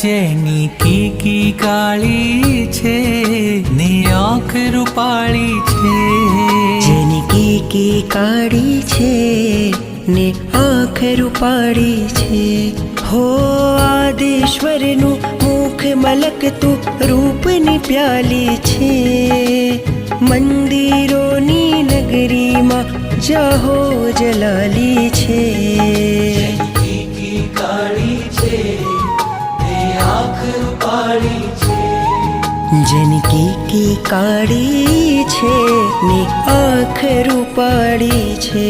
જેની કીકી કાળી છે ને આંખ રૂપાળી છે, જેની કીકી કાળી છે ને આંખ રૂપાળી છે. હો આદેશ્વરનું મુખ મલકતું રૂપની પ્યાલી છે, મંદિરોની નગરીમાં જાહો જલાલી છે. કીકી કાળી છે ને આંખ રૂપાળી છે, જેની કીકી કાળી છે ને આંખ રૂપાળી છે.